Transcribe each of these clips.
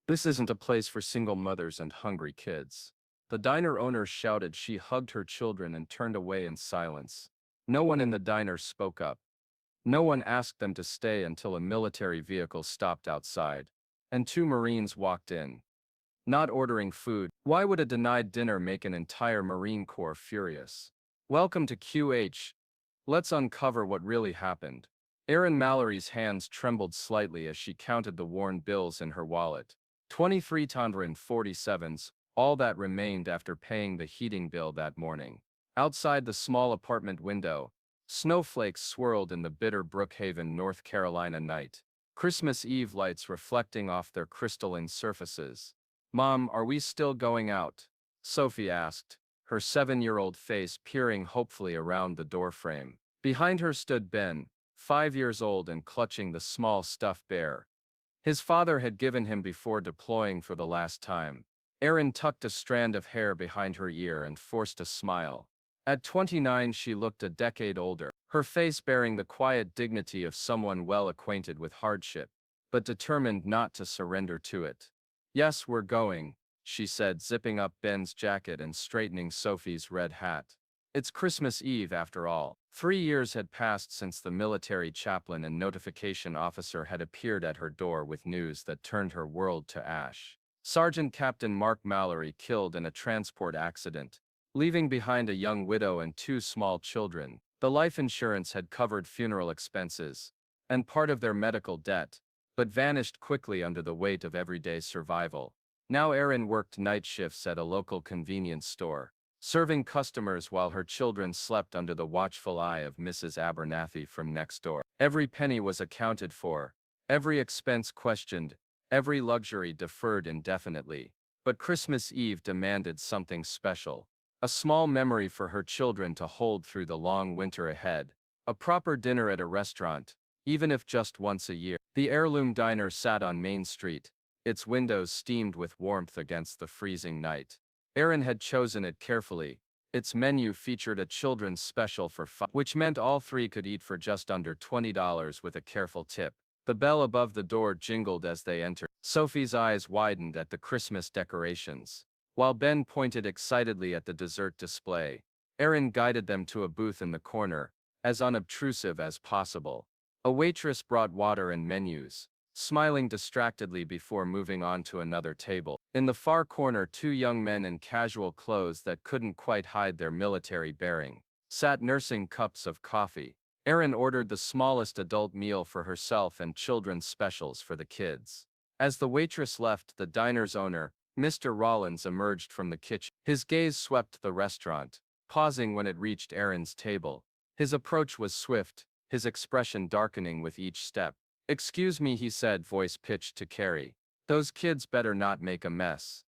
This isn't a place for single mothers and hungry kids. The diner owner shouted. She hugged her children and turned away in silence. No one in the diner spoke up. No one asked them to stay until a military vehicle stopped outside, and two Marines walked in. Not ordering food. Why would a denied dinner make an entire Marine Corps furious? Welcome to QH. Let's uncover what really happened. Erin Mallory's hands trembled slightly as she counted the worn bills in her wallet. 2347s, all that remained after paying the heating bill that morning. Outside the small apartment window, snowflakes swirled in the bitter Brookhaven, North Carolina night. Christmas Eve lights reflecting off their crystalline surfaces. "Mom, are we still going out?" Sophie asked, her 7-year-old face peering hopefully around the doorframe. Behind her stood Ben, 5 years old and clutching the small stuffed bear his father had given him before deploying for the last time. Erin tucked a strand of hair behind her ear and forced a smile. At 29 she looked a decade older, her face bearing the quiet dignity of someone well acquainted with hardship, but determined not to surrender to it. "Yes, we're going," she said, zipping up Ben's jacket and straightening Sophie's red hat. It's Christmas Eve after all. 3 years had passed since the military chaplain and notification officer had appeared at her door with news that turned her world to ash. Sergeant Captain Mark Mallory killed in a transport accident, leaving behind a young widow and two small children. The life insurance had covered funeral expenses and part of their medical debt, but vanished quickly under the weight of everyday survival. Now Erin worked night shifts at a local convenience store, serving customers while her children slept under the watchful eye of Mrs. Abernathy from next door. Every penny was accounted for, every expense questioned, every luxury deferred indefinitely. But Christmas Eve demanded something special. A small memory for her children to hold through the long winter ahead. A proper dinner at a restaurant, even if just once a year. The heirloom diner sat on Main Street, its windows steamed with warmth against the freezing night. Erin had chosen it carefully. Its menu featured a children's special for $5, which meant all three could eat for just under $20 with a careful tip. The bell above the door jingled as they entered. Sophie's eyes widened at the Christmas decorations, while Ben pointed excitedly at the dessert display. Erin guided them to a booth in the corner, as unobtrusive as possible. A waitress brought water and menus, smiling distractedly before moving on to another table. In the far corner, two young men in casual clothes that couldn't quite hide their military bearing sat nursing cups of coffee. Erin ordered the smallest adult meal for herself and children's specials for the kids. As the waitress left, the diner's owner, Mr. Rollins, emerged from the kitchen. His gaze swept the restaurant, pausing when it reached Erin's table. His approach was swift, his expression darkening with each step. "Excuse me," he said, voice pitched to Carrie. "Those kids better not make a mess."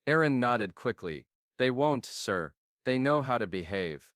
Erin nodded quickly. "They won't, sir. They know how to behave."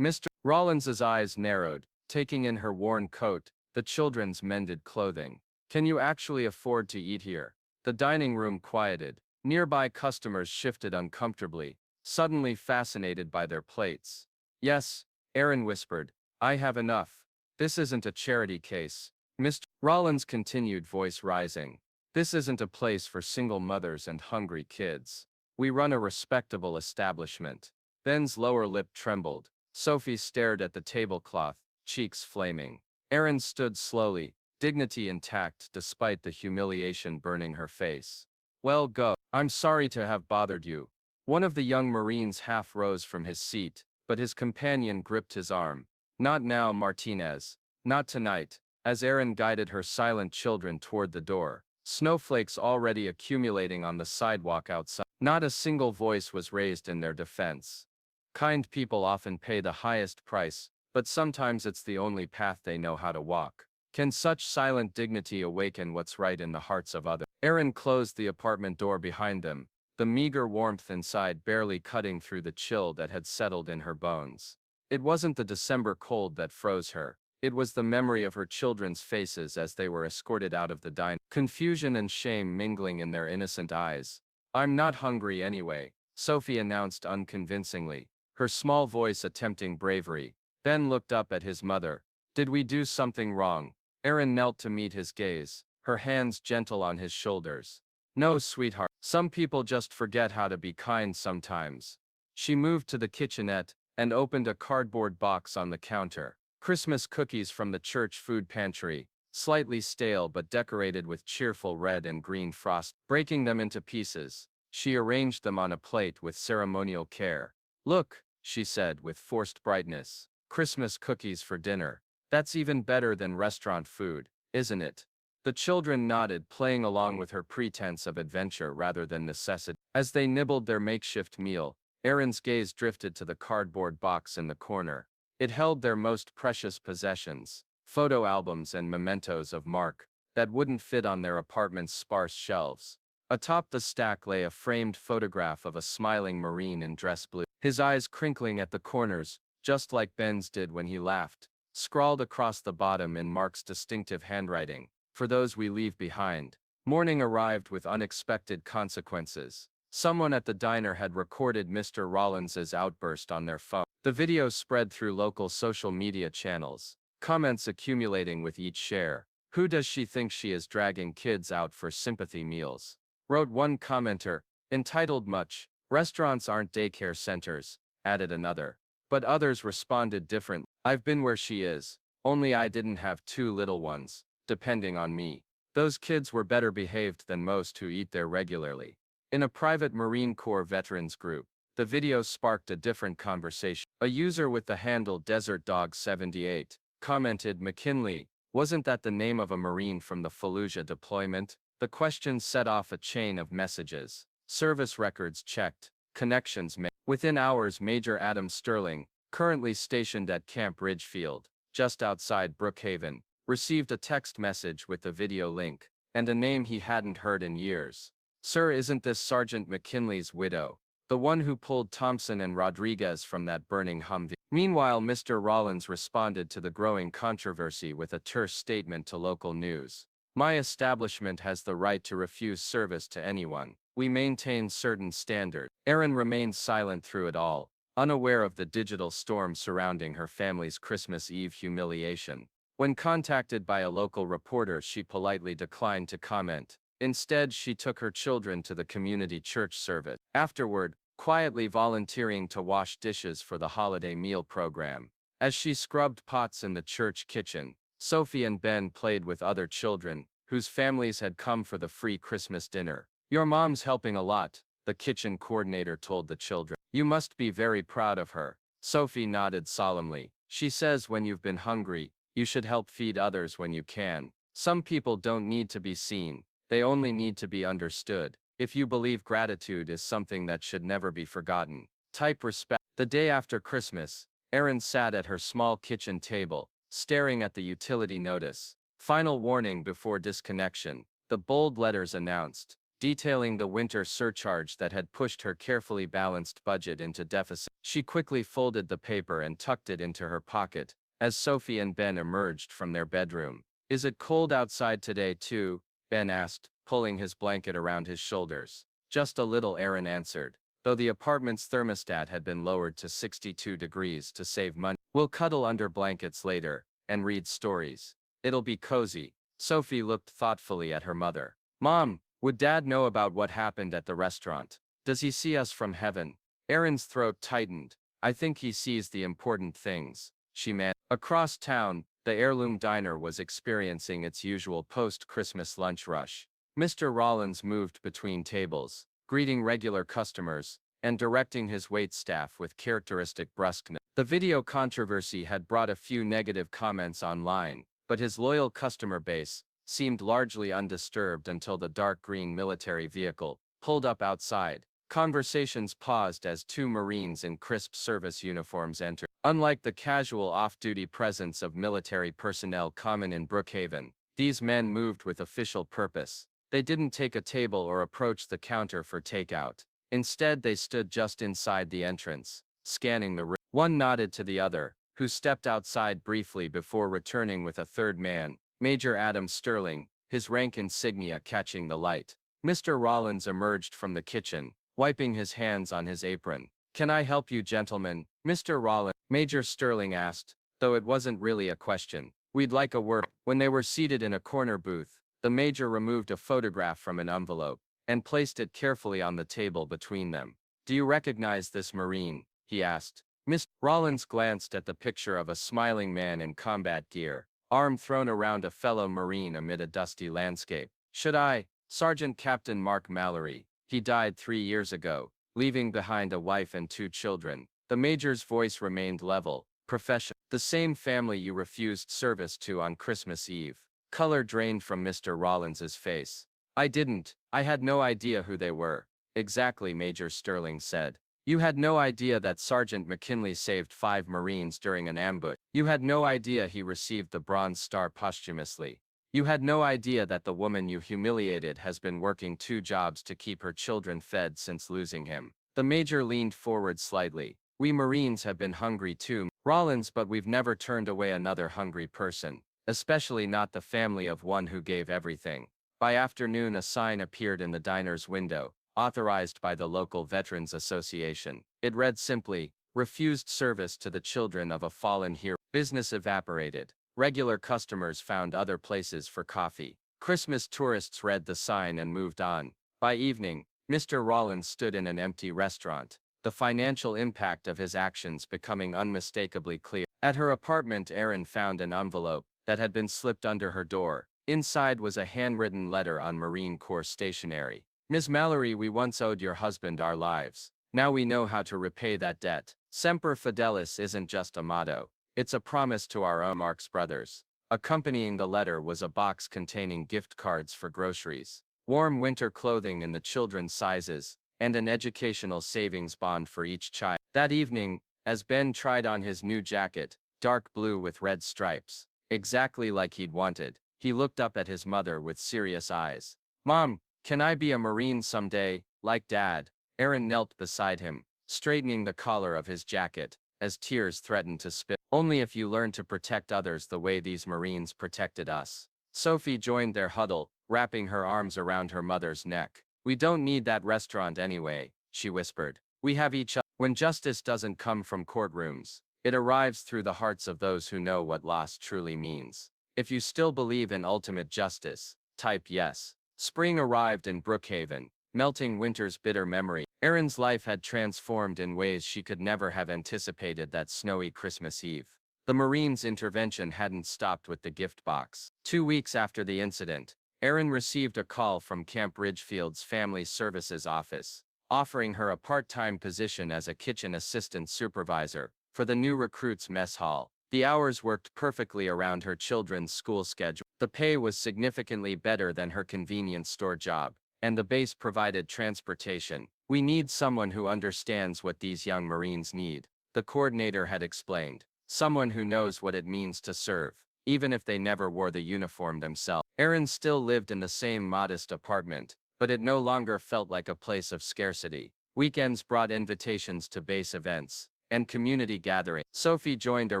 Mr. Rollins's eyes narrowed, taking in her worn coat, the children's mended clothing. "Can you actually afford to eat here?" The dining room quieted. Nearby customers shifted uncomfortably, suddenly fascinated by their plates. "Yes," Erin whispered. "I have enough. This isn't a charity case." Mr. Rollins continued, voice rising. "This isn't a place for single mothers and hungry kids. We run a respectable establishment." Ben's lower lip trembled. Sophie stared at the tablecloth, cheeks flaming. Erin stood slowly, dignity intact despite the humiliation burning her face. "Well, go. I'm sorry to have bothered you." One of the young Marines half rose from his seat, but his companion gripped his arm. "Not now, Martinez. Not tonight." As Erin guided her silent children toward the door, snowflakes already accumulating on the sidewalk outside. Not a single voice was raised in their defense. Kind people often pay the highest price, but sometimes it's the only path they know how to walk. Can such silent dignity awaken what's right in the hearts of others? Erin closed the apartment door behind them, the meager warmth inside barely cutting through the chill that had settled in her bones. It wasn't the December cold that froze her. It was the memory of her children's faces as they were escorted out of the diner, confusion and shame mingling in their innocent eyes. "I'm not hungry anyway," Sophie announced unconvincingly, her small voice attempting bravery. Ben looked up at his mother. "Did we do something wrong?" Erin knelt to meet his gaze, her hands gentle on his shoulders. No, sweetheart. Some people just forget how to be kind sometimes. She moved to the kitchenette and opened a cardboard box on the counter. Christmas cookies from the church food pantry, slightly stale but decorated with cheerful red and green frost. Breaking them into pieces, she arranged them on a plate with ceremonial care. Look, she said with forced brightness. Christmas cookies for dinner. That's even better than restaurant food, isn't it? The children nodded, playing along with her pretense of adventure rather than necessity. As they nibbled their makeshift meal, Aaron's gaze drifted to the cardboard box in the corner. It held their most precious possessions, photo albums and mementos of Mark, that wouldn't fit on their apartment's sparse shelves. Atop the stack lay a framed photograph of a smiling Marine in dress blue, his eyes crinkling at the corners, just like Ben's did when he laughed. Scrawled across the bottom in Mark's distinctive handwriting, "For those we leave behind." Morning arrived with unexpected consequences. Someone at the diner had recorded Mr. Rollins's outburst on their phone. The video spread through local social media channels, comments accumulating with each share. "Who does she think she is, dragging kids out for sympathy meals?" wrote one commenter. Entitled much, "Restaurants aren't daycare centers," added another. But others responded differently. "I've been where she is, only I didn't have two little ones depending on me. Those kids were better behaved than most who eat there regularly." In a private Marine Corps veterans group, the video sparked a different conversation. A user with the handle Desert Dog 78 commented, "McKinley, wasn't that the name of a Marine from the Fallujah deployment?" The question set off a chain of messages. Service records checked, connections made. Within hours, Major Adam Sterling, currently stationed at Camp Ridgefield, just outside Brookhaven, received a text message with the video link, and a name he hadn't heard in years. "Sir, isn't this Sergeant McKinley's widow? The one who pulled Thompson and Rodriguez from that burning Humvee?" Meanwhile, Mr. Rollins responded to the growing controversy with a terse statement to local news. "My establishment has the right to refuse service to anyone. We maintain certain standards." Aaron remained silent through it all, unaware of the digital storm surrounding her family's Christmas Eve humiliation. When contacted by a local reporter, she politely declined to comment. Instead, she took her children to the community church service. Afterward, quietly volunteering to wash dishes for the holiday meal program. As she scrubbed pots in the church kitchen, Sophie and Ben played with other children, whose families had come for the free Christmas dinner. "Your mom's helping a lot," the kitchen coordinator told the children. "You must be very proud of her." Sophie nodded solemnly. "She says when you've been hungry, you should help feed others when you can. Some people don't need to be seen, they only need to be understood. If you believe gratitude is something that should never be forgotten, type respect." The day after Christmas, Erin sat at her small kitchen table, staring at the utility notice. "Final warning before disconnection," the bold letters announced, detailing the winter surcharge that had pushed her carefully balanced budget into deficit. She quickly folded the paper and tucked it into her pocket, as Sophie and Ben emerged from their bedroom. "Is it cold outside today too?" Ben asked, pulling his blanket around his shoulders. "Just a little," Aaron answered, though the apartment's thermostat had been lowered to 62 degrees to save money. "We'll cuddle under blankets later, and read stories. It'll be cozy." Sophie looked thoughtfully at her mother. "Mom, would Dad know about what happened at the restaurant? Does he see us from heaven?" Aaron's throat tightened. "I think he sees the important things," she managed. Across town, the Heirloom Diner was experiencing its usual post-Christmas lunch rush. Mr. Rollins moved between tables, greeting regular customers, and directing his waitstaff with characteristic brusqueness. The video controversy had brought a few negative comments online, but his loyal customer base seemed largely undisturbed until the dark green military vehicle pulled up outside. Conversations paused as two Marines in crisp service uniforms entered. Unlike the casual off-duty presence of military personnel common in Brookhaven, these men moved with official purpose. They didn't take a table or approach the counter for takeout. Instead, they stood just inside the entrance, scanning the room. One nodded to the other, who stepped outside briefly before returning with a third man, Major Adam Sterling, his rank insignia catching the light. Mr. Rollins emerged from the kitchen, wiping his hands on his apron. "Can I help you, gentlemen?" Mr. Rollins, Major Sterling asked, though it wasn't really a question. "We'd like a word." When they were seated in a corner booth, the Major removed a photograph from an envelope. and placed it carefully on the table between them. "Do you recognize this Marine?" he asked. Mr. Rollins glanced at the picture of a smiling man in combat gear, arm thrown around a fellow Marine amid a dusty landscape. "Should I? Sergeant Captain Mark Mallory. He died 3 years ago, leaving behind a wife and 2 children." The Major's voice remained level, professional. "The same family you refused service to on Christmas Eve." Color drained from Mr. Rollins's face. "I didn't. I had no idea who they were." "Exactly," Major Sterling said. "You had no idea that Sergeant McKinley saved 5 Marines during an ambush. You had no idea he received the Bronze Star posthumously. You had no idea that the woman you humiliated has been working 2 jobs to keep her children fed since losing him." The Major leaned forward slightly. "We Marines have been hungry too, Rollins, but we've never turned away another hungry person, especially not the family of one who gave everything." By afternoon, a sign appeared in the diner's window, authorized by the local Veterans Association. It read simply, "Refused service to the children of a fallen hero." Business evaporated. Regular customers found other places for coffee. Christmas tourists read the sign and moved on. By evening, Mr. Rollins stood in an empty restaurant, the financial impact of his actions becoming unmistakably clear. At her apartment, Erin found an envelope that had been slipped under her door. Inside was a handwritten letter on Marine Corps stationery. "Ms. Mallory, we once owed your husband our lives. Now we know how to repay that debt. Semper Fidelis isn't just a motto. It's a promise to our own Marx brothers." Accompanying the letter was a box containing gift cards for groceries, warm winter clothing in the children's sizes, and an educational savings bond for each child. That evening, as Ben tried on his new jacket, dark blue with red stripes, exactly like he'd wanted, he looked up at his mother with serious eyes. "Mom, can I be a Marine someday, like Dad?" Erin knelt beside him, straightening the collar of his jacket, as tears threatened to spill. "Only if you learn to protect others the way these Marines protected us." Sophie joined their huddle, wrapping her arms around her mother's neck. "We don't need that restaurant anyway," she whispered. "We have each other." When justice doesn't come from courtrooms, it arrives through the hearts of those who know what loss truly means. If you still believe in ultimate justice, type yes. Spring arrived in Brookhaven, melting winter's bitter memory. Erin's life had transformed in ways she could never have anticipated that snowy Christmas Eve. The Marines' intervention hadn't stopped with the gift box. 2 weeks after the incident, Erin received a call from Camp Ridgefield's Family Services office, offering her a part-time position as a kitchen assistant supervisor for the new recruits' mess hall. The hours worked perfectly around her children's school schedule. The pay was significantly better than her convenience store job, and the base provided transportation. "We need someone who understands what these young Marines need," the coordinator had explained. "Someone who knows what it means to serve, even if they never wore the uniform themselves." Erin still lived in the same modest apartment, but it no longer felt like a place of scarcity. Weekends brought invitations to base events and community gatherings. Sophie joined a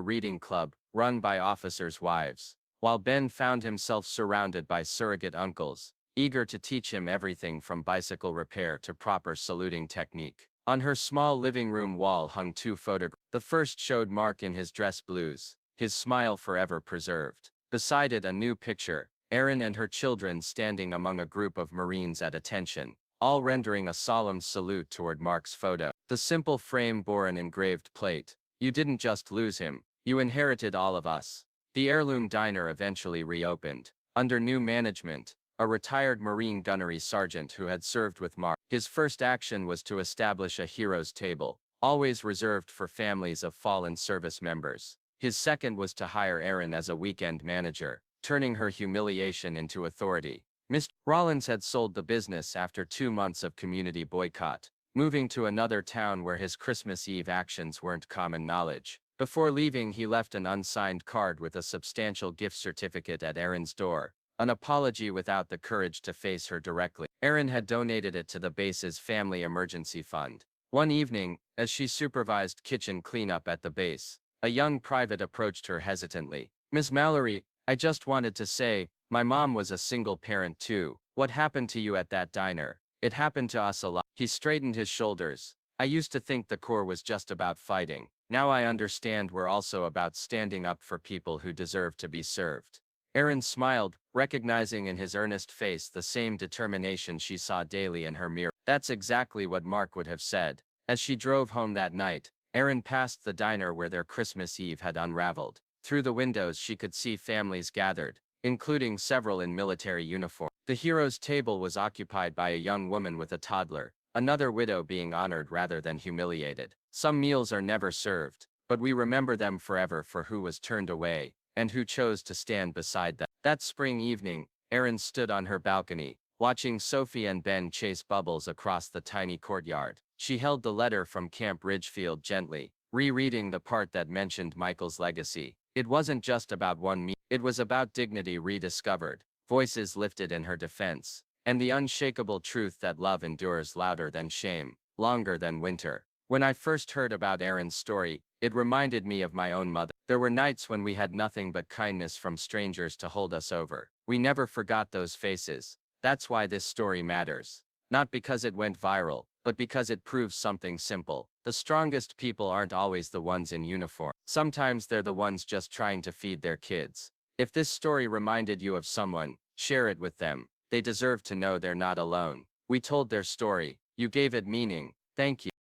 reading club, run by officers' wives, while Ben found himself surrounded by surrogate uncles, eager to teach him everything from bicycle repair to proper saluting technique. On her small living room wall hung 2 photographs. The first showed Mark in his dress blues, his smile forever preserved. Beside it, a new picture, Erin and her children standing among a group of Marines at attention, all rendering a solemn salute toward Mark's photo. The simple frame bore an engraved plate. "You didn't just lose him, you inherited all of us." The heirloom diner eventually reopened, under new management, a retired Marine gunnery sergeant who had served with Mark. His first action was to establish a heroes table, always reserved for families of fallen service members. His second was to hire Erin as a weekend manager, turning her humiliation into authority. Mr. Rollins had sold the business after 2 months of community boycott, moving to another town where his Christmas Eve actions weren't common knowledge. Before leaving, he left an unsigned card with a substantial gift certificate at Erin's door, an apology without the courage to face her directly. Erin had donated it to the base's family emergency fund. One evening, as she supervised kitchen cleanup at the base, a young private approached her hesitantly. "Miss Mallory, I just wanted to say, my mom was a single parent too. What happened to you at that diner? It happened to us a lot." He straightened his shoulders. "I used to think the Corps was just about fighting. Now I understand we're also about standing up for people who deserve to be served." Erin smiled, recognizing in his earnest face the same determination she saw daily in her mirror. That's exactly what Mark would have said. As she drove home that night, Erin passed the diner where their Christmas Eve had unraveled. Through the windows she could see families gathered, including several in military uniform. The hero's table was occupied by a young woman with a toddler, another widow being honored rather than humiliated. Some meals are never served, but we remember them forever for who was turned away, and who chose to stand beside them. That spring evening, Erin stood on her balcony, watching Sophie and Ben chase bubbles across the tiny courtyard. She held the letter from Camp Ridgefield gently, rereading the part that mentioned Michael's legacy. It wasn't just about one meal, it was about dignity rediscovered, voices lifted in her defense, and the unshakable truth that love endures louder than shame, longer than winter. When I first heard about Erin's story, it reminded me of my own mother. There were nights when we had nothing but kindness from strangers to hold us over. We never forgot those faces. That's why this story matters. Not because it went viral, but because it proves something simple. The strongest people aren't always the ones in uniform. Sometimes they're the ones just trying to feed their kids. If this story reminded you of someone, share it with them. They deserve to know they're not alone. We told their story. You gave it meaning. Thank you.